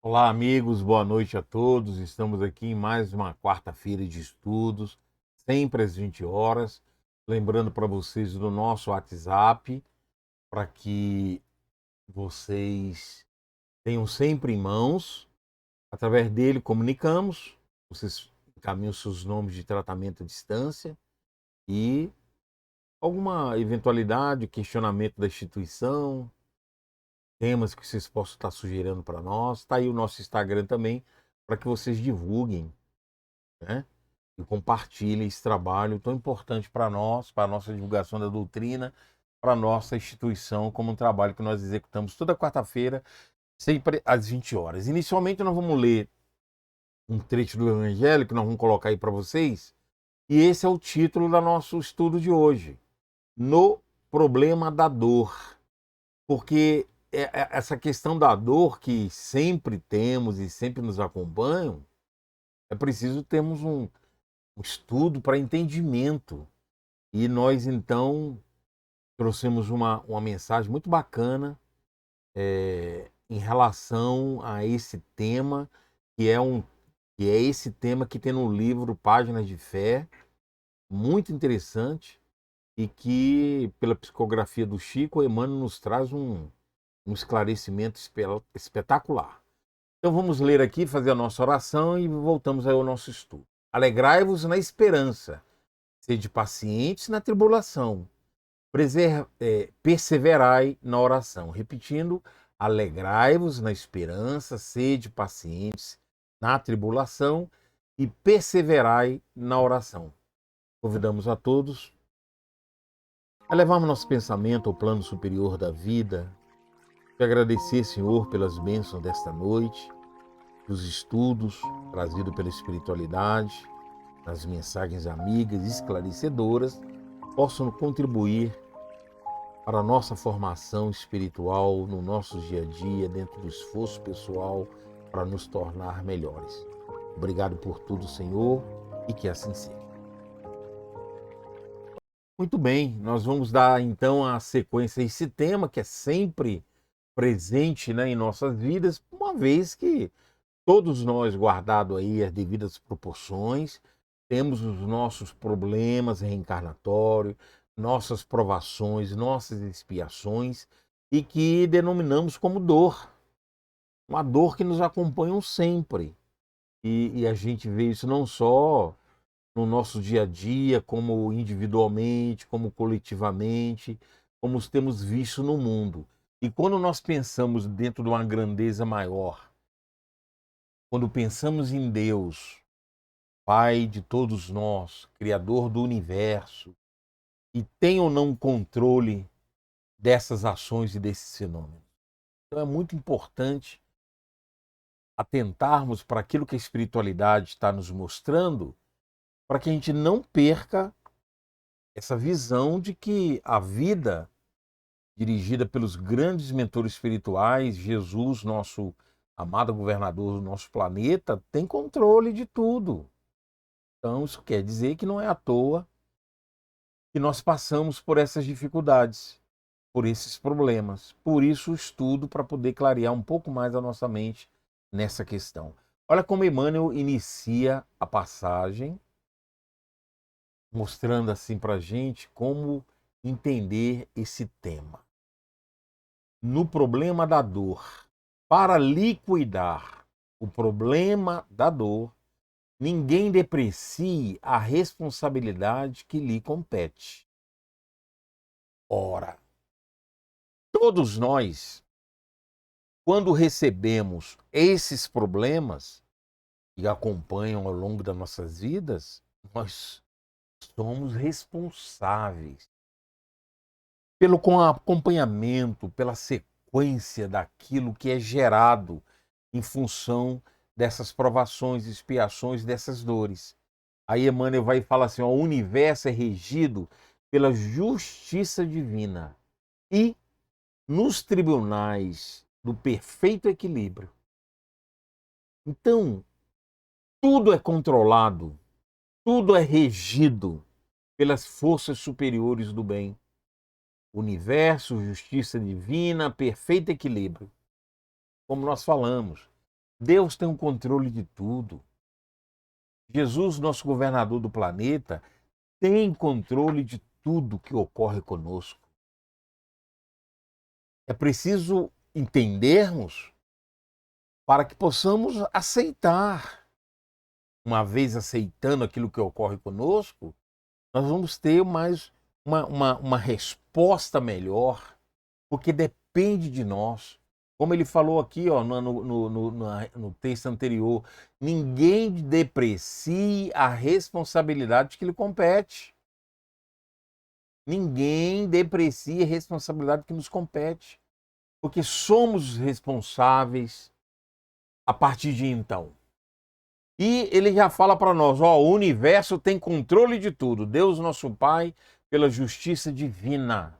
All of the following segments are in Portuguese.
Olá, amigos, boa noite a todos. Estamos aqui em mais uma quarta-feira de estudos, sempre às 20 horas. Lembrando para vocês do nosso WhatsApp, para que vocês tenham sempre em mãos. Através dele comunicamos, vocês encaminham seus nomes de tratamento à distância e alguma eventualidade, questionamento da instituição, temas que vocês possam estar sugerindo para nós. Está aí o nosso Instagram também, para que vocês divulguem, né? E compartilhem esse trabalho tão importante para nós, para a nossa divulgação da doutrina, para a nossa instituição, como um trabalho que nós executamos toda quarta-feira, sempre às 20 horas. Inicialmente, nós vamos ler um trecho do Evangelho que nós vamos colocar aí para vocês, e esse é o título do nosso estudo de hoje: No Problema da Dor. Porque essa questão da dor que sempre temos e sempre nos acompanham, é preciso termos um estudo para entendimento. E nós, então, trouxemos uma mensagem muito bacana em relação a esse tema, que é, que é esse tema que tem no livro Páginas de Fé, muito interessante, e que, pela psicografia do Chico, Emmanuel nos traz um esclarecimento espetacular. Então vamos ler aqui, fazer a nossa oração e voltamos ao nosso estudo. Alegrai-vos na esperança, sede pacientes na tribulação, perseverai na oração. Repetindo, alegrai-vos na esperança, sede pacientes na tribulação e perseverai na oração. Convidamos a todos a levarmos nosso pensamento ao plano superior da vida, te agradecer, Senhor, pelas bênçãos desta noite, dos estudos trazidos pela espiritualidade, das mensagens amigas, esclarecedoras, possam contribuir para a nossa formação espiritual no nosso dia a dia, dentro do esforço pessoal para nos tornar melhores. Obrigado por tudo, Senhor, e que assim seja. Muito bem, nós vamos dar então a sequência a esse tema que é sempre presente, né, em nossas vidas, uma vez que todos nós, guardado aí as devidas proporções, temos os nossos problemas reencarnatórios, nossas provações, nossas expiações, e que denominamos como dor. Uma dor que nos acompanha sempre. E a gente vê isso não só no nosso dia a dia, como individualmente, como coletivamente, como os temos visto no mundo. E quando nós pensamos dentro de uma grandeza maior, quando pensamos em Deus, Pai de todos nós, Criador do universo, e tem ou não controle dessas ações e desses fenômenos. Então é muito importante atentarmos para aquilo que a espiritualidade está nos mostrando, para que a gente não perca essa visão de que a vida dirigida pelos grandes mentores espirituais, Jesus, nosso amado governador do nosso planeta, tem controle de tudo. Então isso quer dizer que não é à toa que nós passamos por essas dificuldades, por esses problemas. Por isso o estudo, para poder clarear um pouco mais a nossa mente nessa questão. Olha como Emmanuel inicia a passagem, mostrando assim para a gente como entender esse tema. No problema da dor, para liquidar o problema da dor, ninguém deprecie a responsabilidade que lhe compete. Ora, todos nós, quando recebemos esses problemas que acompanham ao longo das nossas vidas, nós somos responsáveis pelo acompanhamento, pela sequência daquilo que é gerado em função dessas provações, expiações, dessas dores. Aí Emmanuel vai falar assim: ó, o universo é regido pela justiça divina e nos tribunais do perfeito equilíbrio. Então, tudo é controlado, tudo é regido pelas forças superiores do bem. Universo, justiça divina, perfeito equilíbrio. Como nós falamos, Deus tem o controle de tudo. Jesus, nosso governador do planeta, tem controle de tudo que ocorre conosco. É preciso entendermos para que possamos aceitar. Uma vez aceitando aquilo que ocorre conosco, nós vamos ter mais uma resposta melhor, porque depende de nós. Como ele falou aqui, ó, no texto anterior, ninguém deprecie a responsabilidade que lhe compete. Ninguém deprecie a responsabilidade que nos compete, porque somos responsáveis a partir de então. E ele já fala para nós, ó, o universo tem controle de tudo. Deus, nosso Pai, pela justiça divina.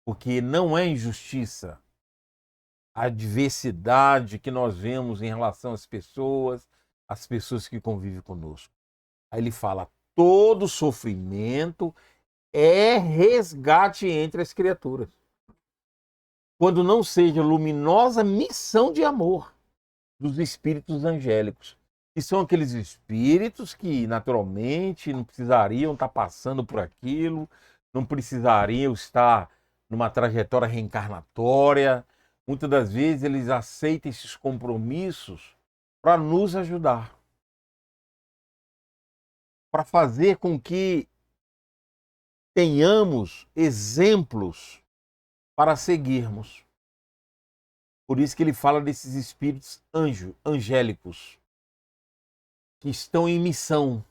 Porque não é injustiça a adversidade que nós vemos em relação às pessoas que convivem conosco. Aí ele fala, todo sofrimento é resgate entre as criaturas. Quando não seja luminosa missão de amor dos espíritos angélicos. E são aqueles espíritos que, naturalmente, não precisariam estar passando por aquilo, não precisariam estar numa trajetória reencarnatória. Muitas das vezes eles aceitam esses compromissos para nos ajudar, para fazer com que tenhamos exemplos para seguirmos. Por isso que ele fala desses espíritos angélicos, que estão em missão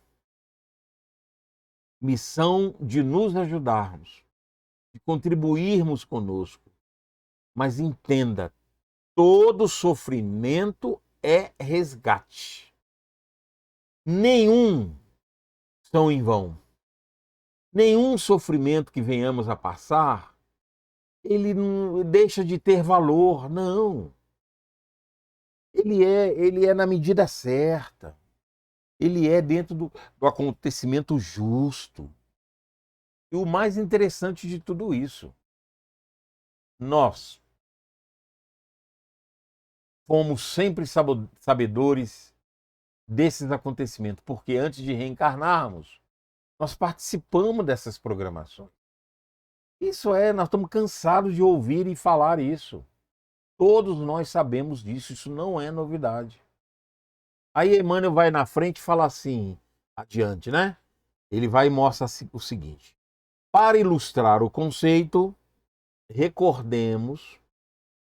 de nos ajudarmos, de contribuirmos conosco. Mas entenda, todo sofrimento é resgate. Nenhum são em vão. Nenhum sofrimento que venhamos a passar, ele não deixa de ter valor, não. Ele é na medida certa. Ele é dentro do acontecimento justo. E o mais interessante de tudo isso, nós fomos sempre sabedores desses acontecimentos, porque antes de reencarnarmos, nós participamos dessas programações. Nós estamos cansados de ouvir e falar isso. Todos nós sabemos disso, isso não é novidade. Aí Emmanuel vai na frente e fala assim, adiante, né? Ele vai e mostra o seguinte. Para ilustrar o conceito, recordemos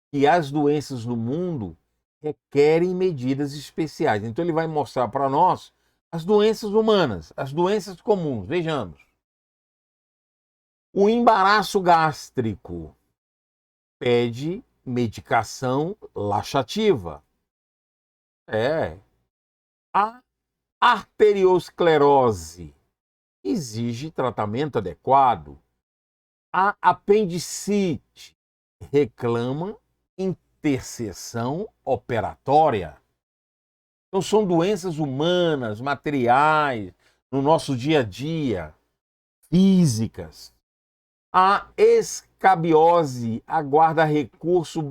que as doenças no mundo requerem medidas especiais. Então ele vai mostrar para nós as doenças humanas, as doenças comuns. Vejamos. O embaraço gástrico pede medicação laxativa. A arteriosclerose exige tratamento adequado. A apendicite reclama intercessão operatória. Então são doenças humanas, materiais, no nosso dia a dia, físicas. A escabiose aguarda recurso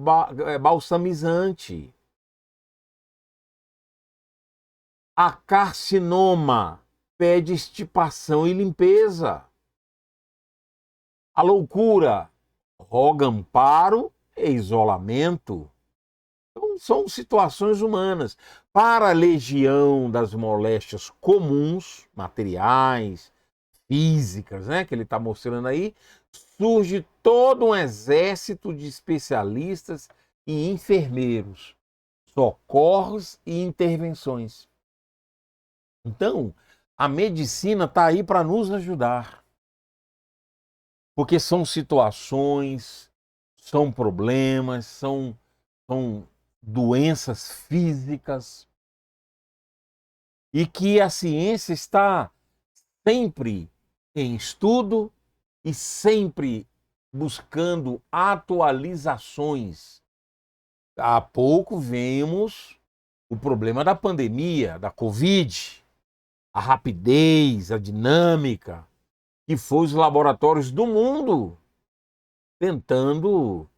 balsamizante. A carcinoma pede extirpação e limpeza. A loucura roga amparo e isolamento. Então, são situações humanas. Para a legião das moléstias comuns, materiais, físicas, né, que ele está mostrando aí, surge todo um exército de especialistas e enfermeiros, socorros e intervenções. Então, a medicina está aí para nos ajudar. Porque são situações, são problemas, são doenças físicas. E que a ciência está sempre em estudo e sempre buscando atualizações. Há pouco vemos o problema da pandemia, da Covid, a rapidez, a dinâmica, que foi os laboratórios do mundo tentando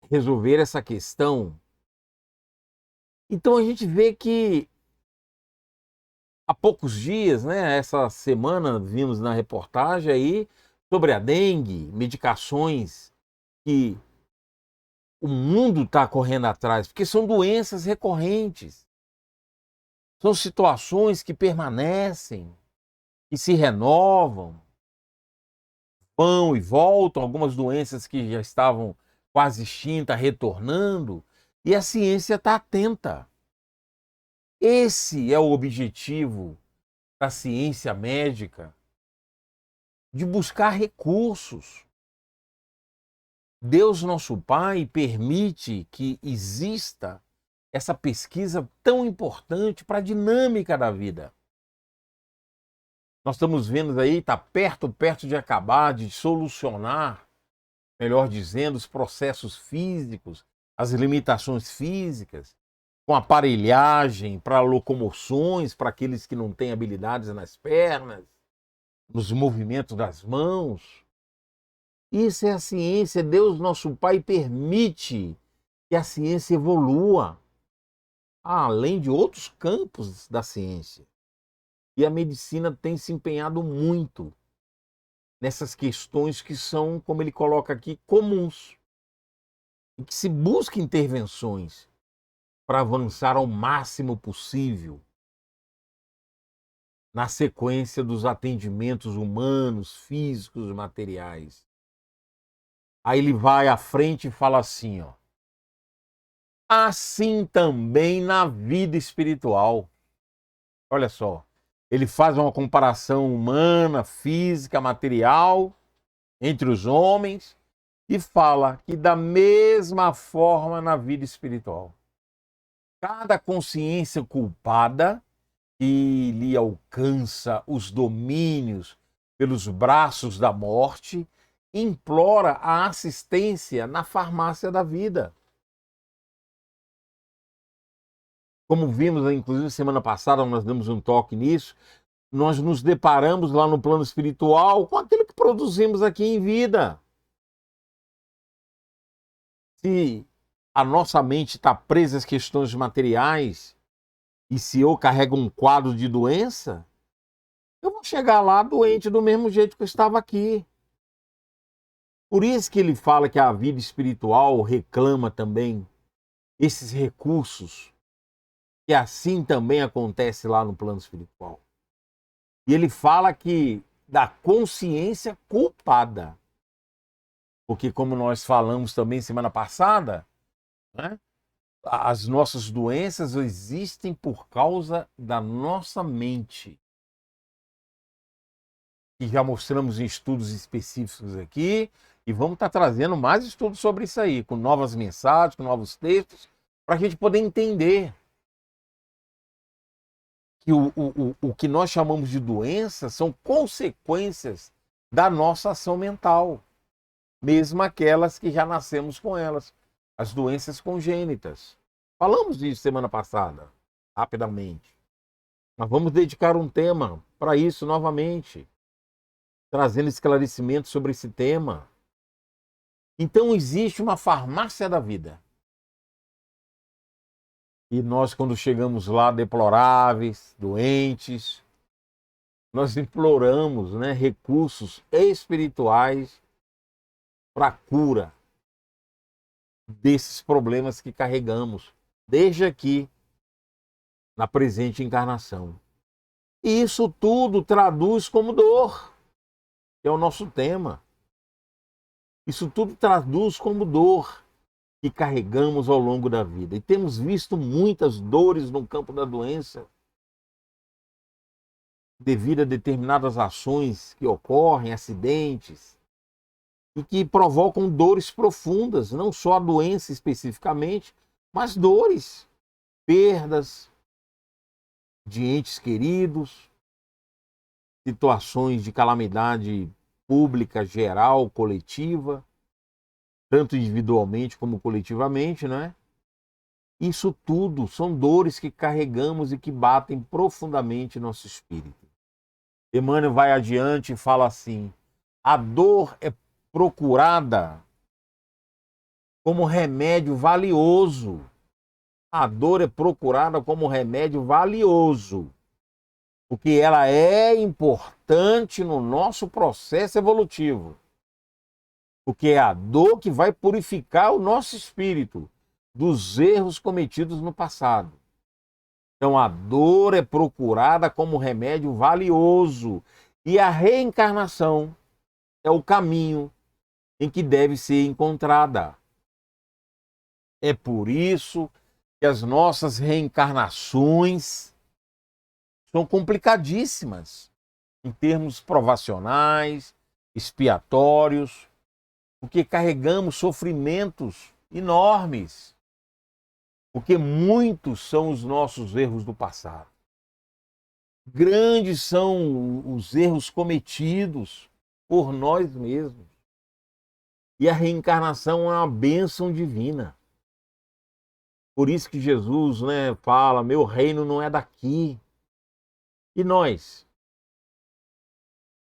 resolver essa questão. Então a gente vê que há poucos dias, né, essa semana vimos na reportagem aí sobre a dengue, medicações que o mundo está correndo atrás, porque são doenças recorrentes, são situações que permanecem, que se renovam, vão e voltam, algumas doenças que já estavam quase extintas retornando, e a ciência está atenta. Esse é o objetivo da ciência médica, de buscar recursos. Deus, nosso Pai, permite que exista essa pesquisa tão importante para a dinâmica da vida. Nós estamos vendo aí, está perto de acabar, de solucionar, melhor dizendo, os processos físicos, as limitações físicas, com aparelhagem para locomoções, para aqueles que não têm habilidades nas pernas, nos movimentos das mãos. Isso é a ciência. Deus, nosso Pai, permite que a ciência evolua, além de outros campos da ciência. E a medicina tem se empenhado muito nessas questões que são, como ele coloca aqui, comuns. E que se busca intervenções para avançar ao máximo possível na sequência dos atendimentos humanos, físicos, materiais. Aí ele vai à frente e fala assim, ó: assim também na vida espiritual. Olha só, ele faz uma comparação humana, física, material entre os homens e fala que da mesma forma na vida espiritual. Cada consciência culpada que lhe alcança os domínios pelos braços da morte implora a assistência na farmácia da vida. Como vimos, inclusive, semana passada, nós demos um toque nisso, nós nos deparamos lá no plano espiritual com aquilo que produzimos aqui em vida. Se a nossa mente está presa às questões materiais e se eu carrego um quadro de doença, eu vou chegar lá doente do mesmo jeito que eu estava aqui. Por isso que ele fala que a vida espiritual reclama também esses recursos, que assim também acontece lá no plano espiritual. E ele fala que da consciência culpada. Porque como nós falamos também semana passada, né, as nossas doenças existem por causa da nossa mente. E já mostramos em estudos específicos aqui, e vamos estar trazendo mais estudos sobre isso aí, com novas mensagens, com novos textos, para a gente poder entender que o que nós chamamos de doença são consequências da nossa ação mental, mesmo aquelas que já nascemos com elas, as doenças congênitas. Falamos disso semana passada, rapidamente. Mas vamos dedicar um tema para isso novamente, trazendo esclarecimento sobre esse tema. Então existe uma farmácia da vida. E nós, quando chegamos lá, deploráveis, doentes, nós imploramos, né, recursos espirituais para a cura desses problemas que carregamos, desde aqui, na presente encarnação. E isso tudo traduz como dor, que é o nosso tema. Isso tudo traduz como dor que carregamos ao longo da vida. E temos visto muitas dores no campo da doença, devido a determinadas ações que ocorrem, acidentes, e que provocam dores profundas, não só a doença especificamente, mas dores, perdas de entes queridos, situações de calamidade pública, geral, coletiva, tanto individualmente como coletivamente, não é? Isso tudo são dores que carregamos e que batem profundamente nosso espírito. Emmanuel vai adiante e fala assim: a dor é procurada como remédio valioso A dor é procurada como remédio valioso, porque ela é importante no nosso processo evolutivo. Porque é a dor que vai purificar o nosso espírito dos erros cometidos no passado. Então a dor é procurada como remédio valioso e a reencarnação é o caminho em que deve ser encontrada. É por isso que as nossas reencarnações são complicadíssimas em termos provacionais, expiatórios, porque carregamos sofrimentos enormes, porque muitos são os nossos erros do passado. Grandes são os erros cometidos por nós mesmos. E a reencarnação é uma bênção divina. Por isso que Jesus, fala, meu reino não é daqui. E nós,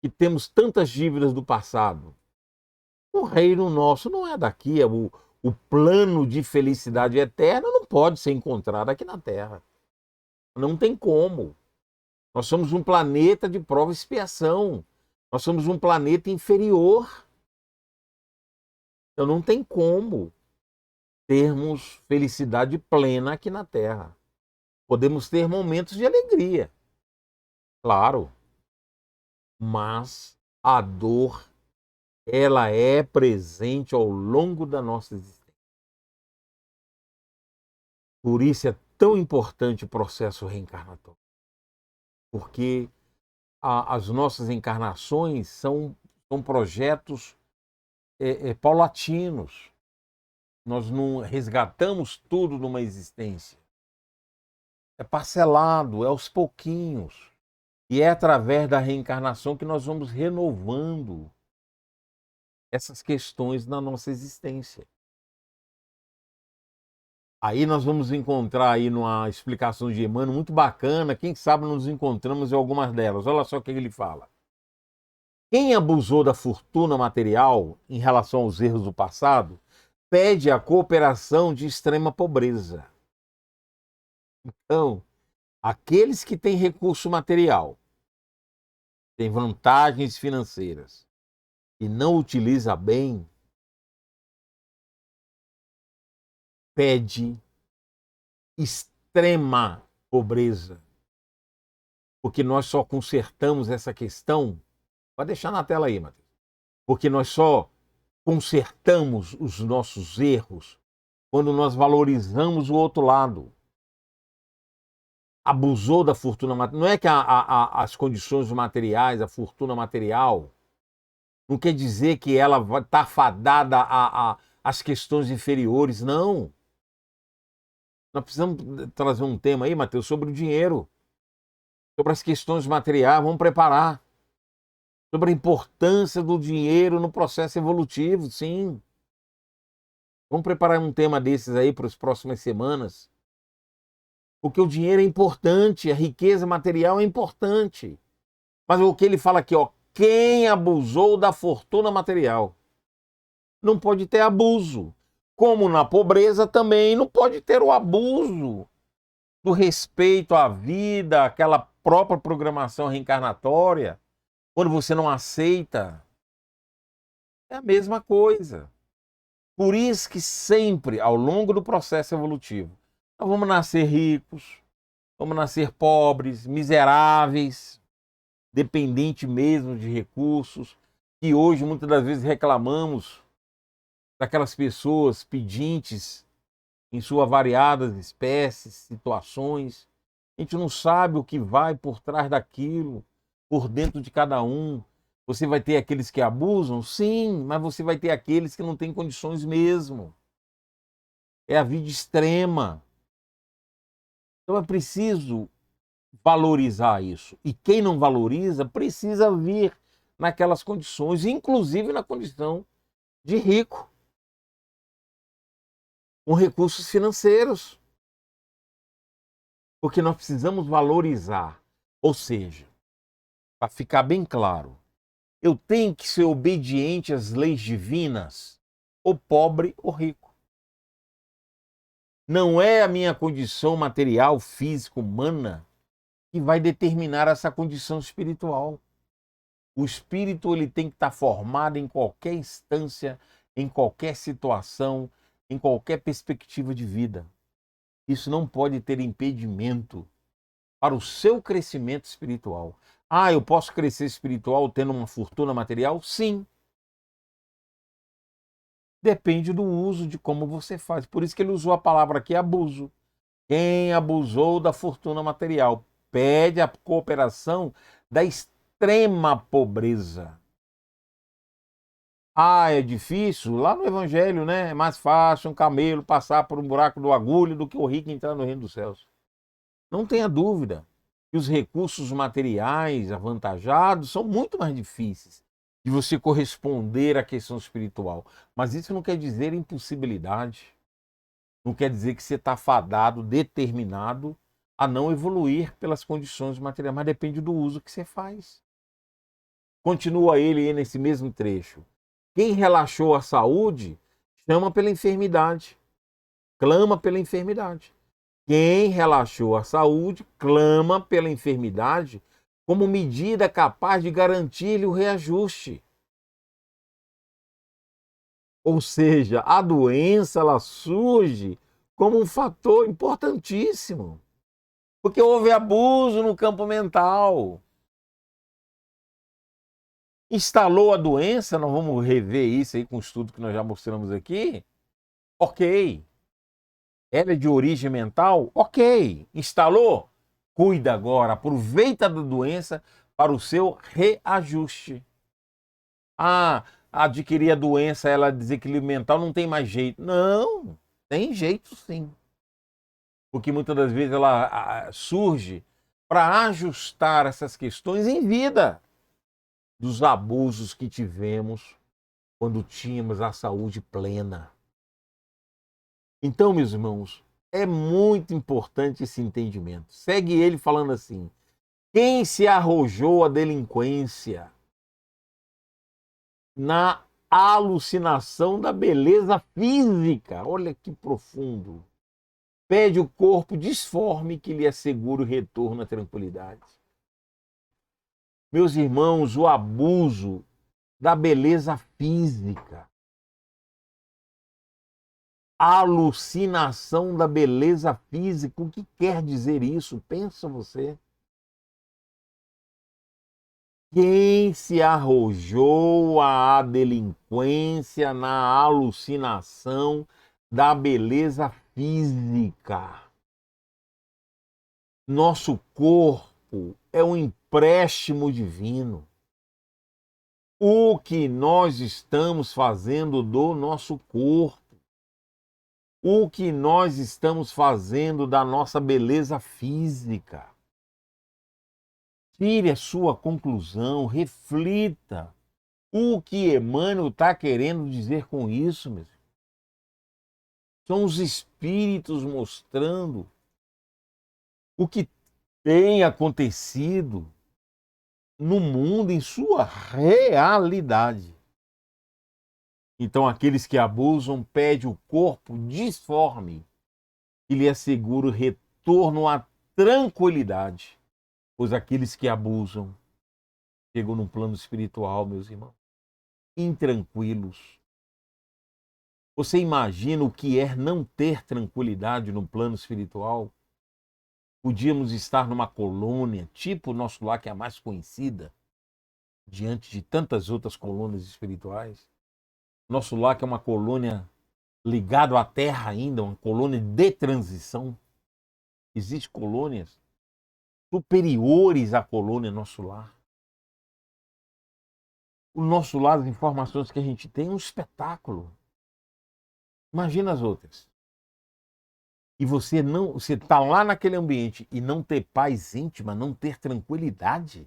que temos tantas dívidas do passado, o reino nosso não é daqui. O plano de felicidade eterna não pode ser encontrado aqui na Terra. Não tem como. Nós somos um planeta de prova e expiação. Nós somos um planeta inferior. Então não tem como termos felicidade plena aqui na Terra. Podemos ter momentos de alegria, claro, mas a dor, ela é presente ao longo da nossa existência. Por isso é tão importante o processo reencarnatório, porque as nossas encarnações são projetos paulatinos. Nós não resgatamos tudo numa existência. É parcelado, é aos pouquinhos. E é através da reencarnação que nós vamos renovando essas questões na nossa existência. Aí nós vamos encontrar aí numa explicação de Emmanuel muito bacana, quem sabe nos encontramos em algumas delas. Olha só o que ele fala. Quem abusou da fortuna material em relação aos erros do passado, pede a cooperação de extrema pobreza. Então, aqueles que têm recurso material, têm vantagens financeiras e não utiliza bem, pede extrema pobreza. Porque nós só consertamos essa questão, pode deixar na tela aí, Matheus, porque nós só consertamos os nossos erros quando nós valorizamos o outro lado. Abusou da fortuna material. Não é que as condições materiais, a fortuna material, não quer dizer que ela está fadada às questões inferiores, não. Nós precisamos trazer um tema aí, Matheus, sobre o dinheiro, sobre as questões materiais, vamos preparar. Sobre a importância do dinheiro no processo evolutivo, sim. Vamos preparar um tema desses aí para as próximas semanas. Porque o dinheiro é importante, a riqueza material é importante. Mas o que ele fala aqui, quem abusou da fortuna material? Não pode ter abuso. Como na pobreza também não pode ter o abuso do respeito à vida, aquela própria programação reencarnatória, quando você não aceita. É a mesma coisa. Por isso que sempre, ao longo do processo evolutivo, nós vamos nascer ricos, vamos nascer pobres, miseráveis, dependente mesmo de recursos, que hoje muitas das vezes reclamamos daquelas pessoas pedintes em suas variadas espécies, situações. A gente não sabe o que vai por trás daquilo, por dentro de cada um. Você vai ter aqueles que abusam? Sim, mas você vai ter aqueles que não têm condições mesmo. É a vida extrema. Então é preciso valorizar isso. E quem não valoriza precisa vir naquelas condições, inclusive na condição de rico, com recursos financeiros. Porque nós precisamos valorizar. Ou seja, para ficar bem claro, eu tenho que ser obediente às leis divinas, ou pobre ou rico. Não é a minha condição material, física, humana que vai determinar essa condição espiritual. O espírito ele tem que estar formado em qualquer instância, em qualquer situação, em qualquer perspectiva de vida. Isso não pode ter impedimento para o seu crescimento espiritual. Ah, eu posso crescer espiritual tendo uma fortuna material? Sim. Depende do uso, de como você faz. Por isso que ele usou a palavra aqui, abuso. Quem abusou da fortuna material pede a cooperação da extrema pobreza. Ah, é difícil? Lá no Evangelho, né? É mais fácil um camelo passar por um buraco do agulho do que o rico entrar no reino dos céus. Não tenha dúvida que os recursos materiais avantajados são muito mais difíceis de você corresponder à questão espiritual. Mas isso não quer dizer impossibilidade. Não quer dizer que você está fadado, determinado a não evoluir pelas condições materiais, mas depende do uso que você faz. Continua ele nesse mesmo trecho. Quem relaxou a saúde, chama pela enfermidade, clama pela enfermidade. Quem relaxou a saúde, clama pela enfermidade como medida capaz de garantir-lhe o reajuste. Ou seja, a doença ela surge como um fator importantíssimo, porque houve abuso no campo mental. Instalou a doença, nós vamos rever isso aí com o estudo que nós já mostramos aqui. Ok. Ela é de origem mental? Ok. Instalou? Cuida agora, aproveita da doença para o seu reajuste. Ah, adquirir a doença, ela desequilíbrio mental, não tem mais jeito. Não, tem jeito sim. Porque muitas das vezes ela surge para ajustar essas questões em vida dos abusos que tivemos quando tínhamos a saúde plena. Então, meus irmãos, é muito importante esse entendimento. Segue ele falando assim: quem se arrojou à delinquência na alucinação da beleza física, olha que profundo, pede o corpo disforme que lhe assegura o retorno à tranquilidade. Meus irmãos, o abuso da beleza física, a alucinação da beleza física, o que quer dizer isso? Pensa você. Quem se arrojou à delinquência na alucinação da beleza física? Nosso corpo é um empréstimo divino. O que nós estamos fazendo do nosso corpo? O que nós estamos fazendo da nossa beleza física? Tire a sua conclusão, reflita. O que Emmanuel está querendo dizer com isso, meu filho? São os espíritos mostrando o que tem acontecido no mundo em sua realidade. Então, aqueles que abusam pedem o corpo disforme que lhe assegura o retorno à tranquilidade. Pois aqueles que abusam chegam num plano espiritual, meus irmãos, intranquilos. Você imagina o que é não ter tranquilidade no plano espiritual? Podíamos estar numa colônia, tipo o nosso lar, que é a mais conhecida, diante de tantas outras colônias espirituais. Nosso lar, que é uma colônia ligada à terra ainda, uma colônia de transição. Existem colônias superiores à colônia nosso lar. O nosso lar, as informações que a gente tem, é um espetáculo. Imagina as outras. E você está lá naquele ambiente e não ter paz íntima, não ter tranquilidade.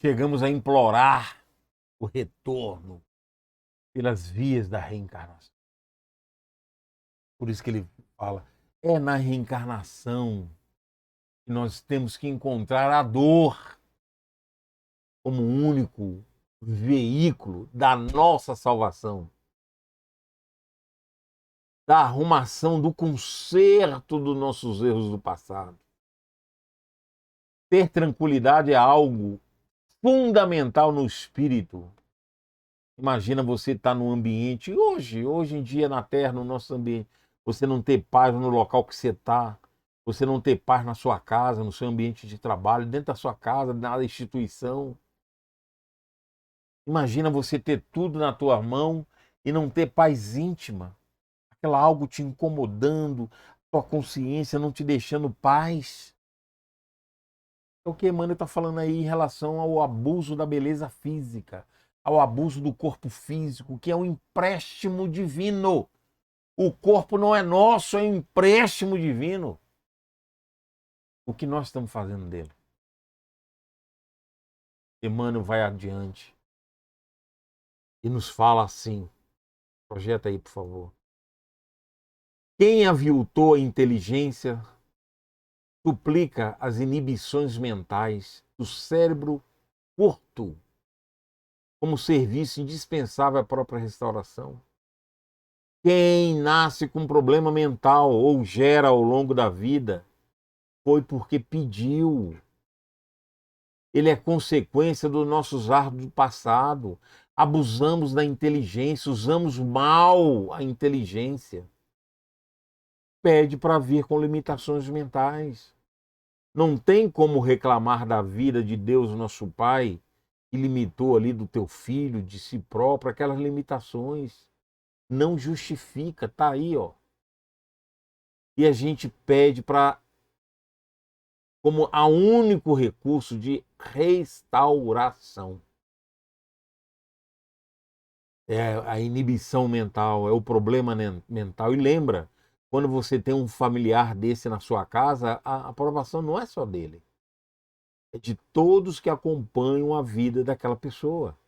Chegamos a implorar o retorno pelas vias da reencarnação. Por isso que ele fala, é na reencarnação que nós temos que encontrar a dor como único veículo da nossa salvação. da arrumação, do conserto dos nossos erros do passado. Ter tranquilidade é algo fundamental no espírito. Imagina você estar num ambiente, hoje em dia na Terra, no nosso ambiente, você não ter paz no local que você está, você não ter paz na sua casa, no seu ambiente de trabalho, dentro da sua casa, na instituição. Imagina você ter tudo na tua mão e não ter paz íntima, aquela algo te incomodando, tua consciência não te deixando paz. É o que Emmanuel está falando aí em relação ao abuso da beleza física, ao abuso do corpo físico, que é um empréstimo divino. O corpo não é nosso, é um empréstimo divino. O que nós estamos fazendo dele? Emmanuel vai adiante e nos fala assim. Projeta aí, por favor. Quem aviltou a inteligência duplica as inibições mentais do cérebro curto como serviço indispensável à própria restauração. Quem nasce com problema mental ou gera ao longo da vida foi porque pediu. Ele é consequência dos nossos atos do passado. Abusamos da inteligência, usamos mal a inteligência. Pede para vir com limitações mentais. Não tem como reclamar da vida de Deus, nosso Pai, que limitou ali do teu filho, de si próprio, aquelas limitações. Não justifica, tá aí, ó. E a gente pede para, como a único recurso de restauração. É a inibição mental, é o problema mental. E lembra, quando você tem um familiar desse na sua casa, a aprovação não é só dele. É de todos que acompanham a vida daquela pessoa.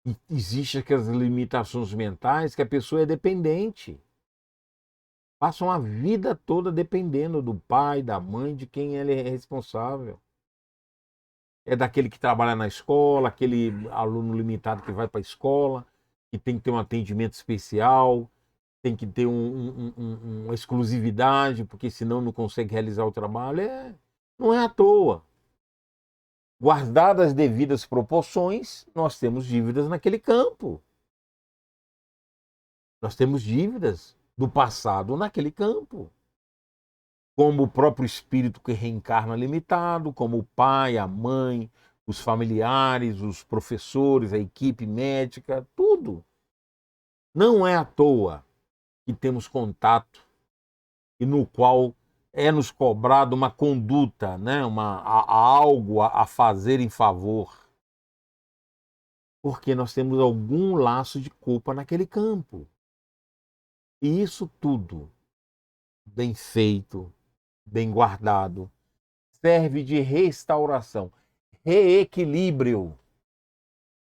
E existem aquelas limitações mentais que a pessoa é dependente. Passam a vida toda dependendo do pai, da mãe, de quem ele é responsável. É daquele que trabalha na escola, aquele aluno limitado que vai para a escola, que tem que ter um atendimento especial, tem que ter uma exclusividade, porque senão não consegue realizar o trabalho. Não é à toa. Guardadas as devidas proporções, nós temos dívidas naquele campo. Nós temos dívidas do passado naquele campo. Como o próprio espírito que reencarna limitado, como o pai, a mãe, os familiares, os professores, a equipe médica, tudo. Não é à toa que temos contato e no qual é nos cobrado uma conduta, né? Algo a fazer em favor. Porque nós temos algum laço de culpa naquele campo. E isso tudo, bem feito, bem guardado, serve de restauração, reequilíbrio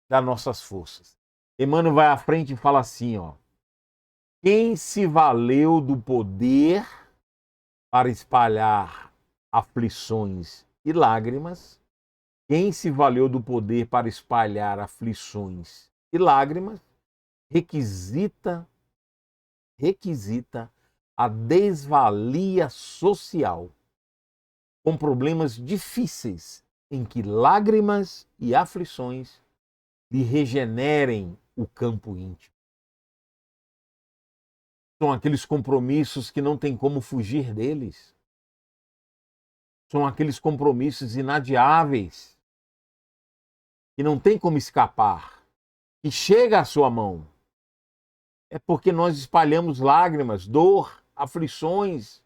das nossas forças. Emmanuel vai à frente e fala assim, ó: quem se valeu do poder para espalhar aflições e lágrimas, quem se valeu do poder para espalhar aflições e lágrimas, requisita a desvalia social, com problemas difíceis em que lágrimas e aflições lhe regenerem o campo íntimo. São aqueles compromissos que não tem como fugir deles. São aqueles compromissos inadiáveis, que não tem como escapar, que chega à sua mão. É porque nós espalhamos lágrimas, dor, aflições,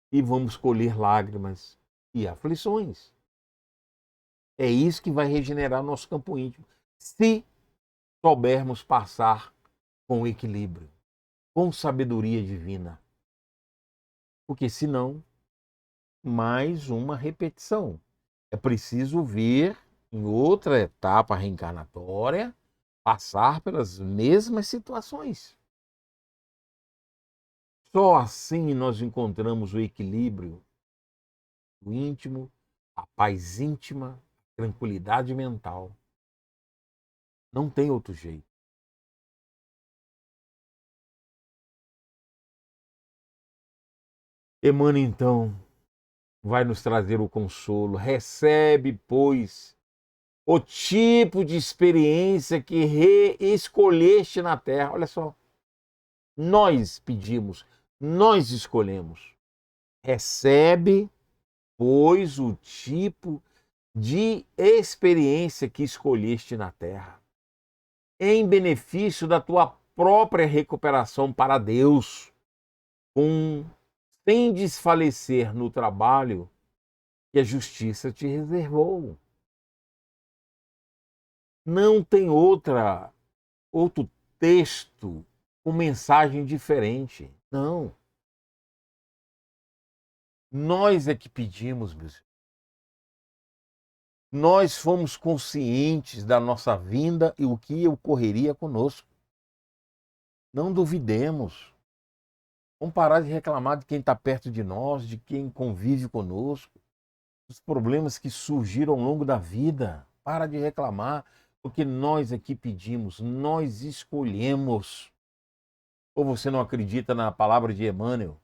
e vamos colher lágrimas e aflições. É isso que vai regenerar nosso campo íntimo, se soubermos passar com equilíbrio, com sabedoria divina. Porque senão, mais uma repetição. É preciso vir em outra etapa reencarnatória, passar pelas mesmas situações. Só assim nós encontramos o equilíbrio do íntimo, a paz íntima, a tranquilidade mental. Não tem outro jeito. Emmanuel, então, vai nos trazer o consolo. Recebe, pois, o tipo de experiência que reescolheste na Terra. Olha só, nós pedimos, nós escolhemos. Recebe, pois, o tipo de experiência que escolheste na Terra, em benefício da tua própria recuperação para Deus, sem desfalecer no trabalho que a justiça te reservou. Não tem outro texto com mensagem diferente. Não. Nós é que pedimos, meus irmãos. Nós fomos conscientes da nossa vinda e o que ocorreria conosco. Não duvidemos. Vamos parar de reclamar de quem está perto de nós, de quem convive conosco, dos problemas que surgiram ao longo da vida. Para de reclamar, porque nós aqui pedimos, nós escolhemos. Ou você não acredita na palavra de Emmanuel?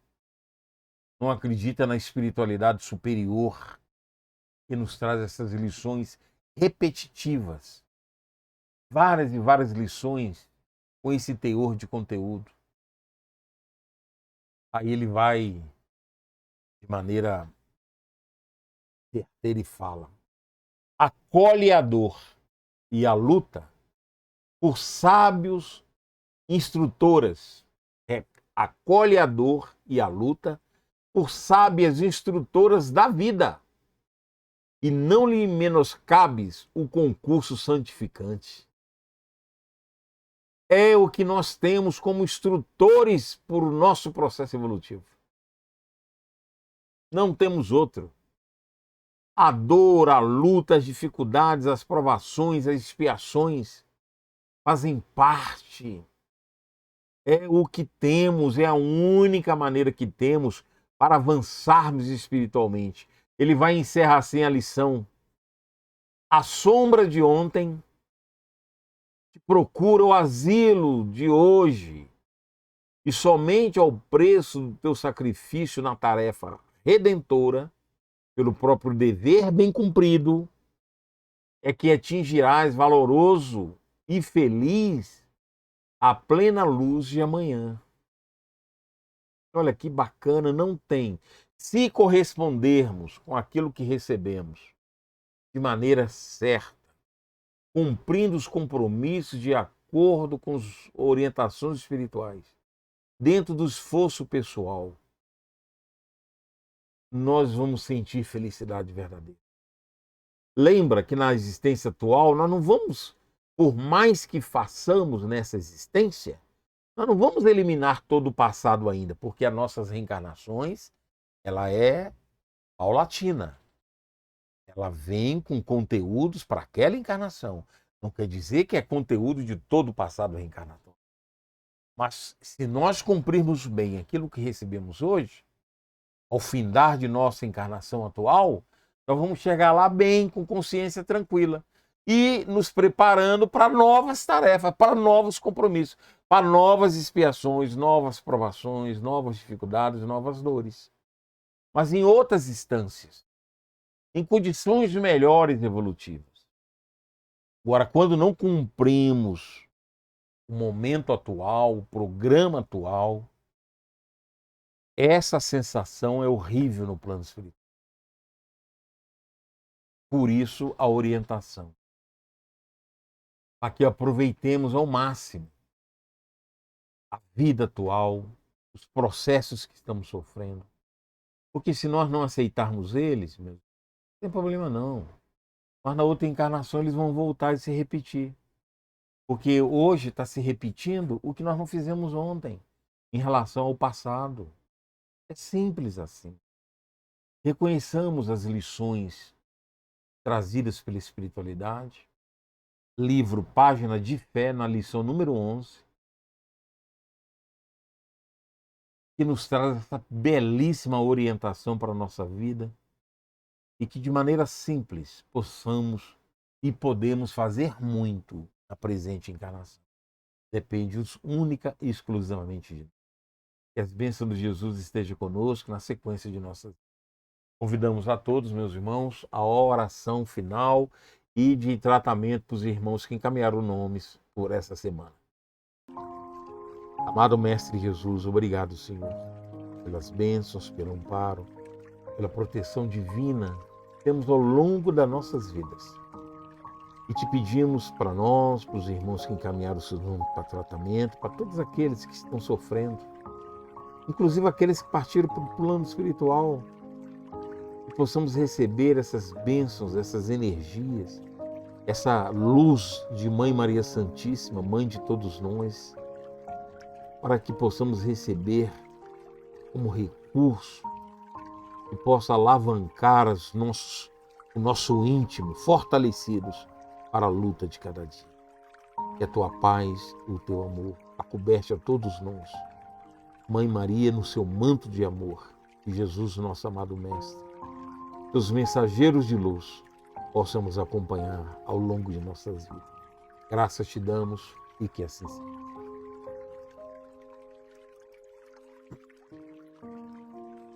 Não acredita na espiritualidade superior que nos traz essas lições repetitivas? Várias e várias lições com esse teor de conteúdo. Aí ele vai, de maneira certeira, e fala: acolhe a dor e a luta por sábios instrutoras. Acolhe a dor e a luta por sábias instrutoras da vida, e não lhe menoscabes o concurso santificante. É o que nós temos como instrutores por nosso processo evolutivo. Não temos outro. A dor, a luta, as dificuldades, as provações, as expiações fazem parte. É o que temos, é a única maneira que temos para avançarmos espiritualmente. Ele vai encerrar assim a lição. A sombra de ontem procura o asilo de hoje, e somente ao preço do teu sacrifício na tarefa redentora, pelo próprio dever bem cumprido, é que atingirás valoroso e feliz a plena luz de amanhã. Olha que bacana, não tem. Se correspondermos com aquilo que recebemos de maneira certa, cumprindo os compromissos de acordo com as orientações espirituais, dentro do esforço pessoal, nós vamos sentir felicidade verdadeira. Lembra que na existência atual nós não vamos, por mais que façamos nessa existência, nós não vamos eliminar todo o passado ainda, porque as nossas reencarnações, ela é paulatina. Ela vem com conteúdos para aquela encarnação. Não quer dizer que é conteúdo de todo o passado reencarnatório. Mas se nós cumprirmos bem aquilo que recebemos hoje, ao findar de nossa encarnação atual, nós vamos chegar lá bem, com consciência tranquila, e nos preparando para novas tarefas, para novos compromissos, para novas expiações, novas provações, novas dificuldades, novas dores. Mas em outras instâncias, em condições melhores evolutivas. Agora, quando não cumprimos o momento atual, o programa atual, essa sensação é horrível no plano espiritual. Por isso, a orientação. Para que aproveitemos ao máximo a vida atual, os processos que estamos sofrendo. Porque se nós não aceitarmos eles, não tem problema não. Mas na outra encarnação eles vão voltar e se repetir. Porque hoje está se repetindo o que nós não fizemos ontem, em relação ao passado. É simples assim. Reconheçamos as lições trazidas pela espiritualidade. Livro Página de Fé, na lição número 11, que nos traz essa belíssima orientação para a nossa vida e que de maneira simples possamos e podemos fazer muito na presente encarnação. Depende única e exclusivamente de nós. Que as bênçãos de Jesus estejam conosco na sequência de nossas. Convidamos a todos, meus irmãos, a oração final e de tratamento para os irmãos que encaminharam nomes por essa semana. Amado Mestre Jesus, obrigado, Senhor, pelas bênçãos, pelo amparo, pela proteção divina que temos ao longo das nossas vidas. E te pedimos para nós, para os irmãos que encaminharam seus nomes para tratamento, para todos aqueles que estão sofrendo, inclusive aqueles que partiram para o plano espiritual, que possamos receber essas bênçãos, essas energias, essa luz de Mãe Maria Santíssima, Mãe de todos nós, para que possamos receber como recurso que possa alavancar o nosso íntimo, fortalecidos para a luta de cada dia. Que a tua paz, o teu amor, acoberte a todos nós. Mãe Maria, no seu manto de amor, e Jesus, nosso amado Mestre, que os mensageiros de luz possamos acompanhar ao longo de nossas vidas. Graças te damos e que assim seja.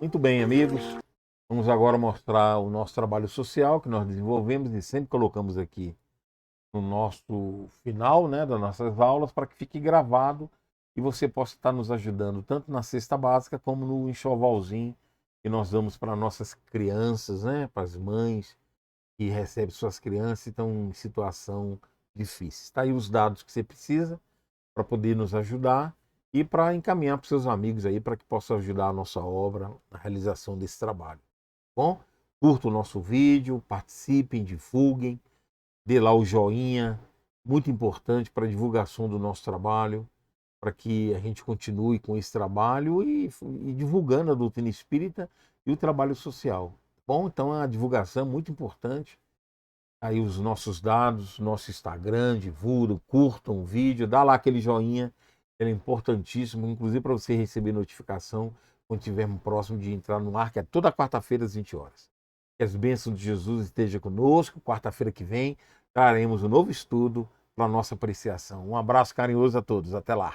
Muito bem, amigos. Vamos agora mostrar o nosso trabalho social que nós desenvolvemos e sempre colocamos aqui no nosso final, né, das nossas aulas, para que fique gravado e você possa estar nos ajudando tanto na cesta básica como no enxovalzinho que nós damos para nossas crianças, né, para as mães que recebem suas crianças e estão em situação difícil. Está aí os dados que você precisa para poder nos ajudar e para encaminhar para os seus amigos aí para que possam ajudar a nossa obra na realização desse trabalho. Bom, curta o nosso vídeo, participem, divulguem, dê lá o joinha, muito importante para a divulgação do nosso trabalho, para que a gente continue com esse trabalho e divulgando a doutrina espírita e o trabalho social. Bom, então a divulgação é muito importante. Aí os nossos dados, nosso Instagram, divulguem, curtam o vídeo, dá lá aquele joinha, ele é importantíssimo, inclusive para você receber notificação quando estivermos próximo de entrar no ar, que é toda quarta-feira às 20 horas. Que as bênçãos de Jesus estejam conosco. Quarta-feira que vem traremos um novo estudo para a nossa apreciação. Um abraço carinhoso a todos. Até lá.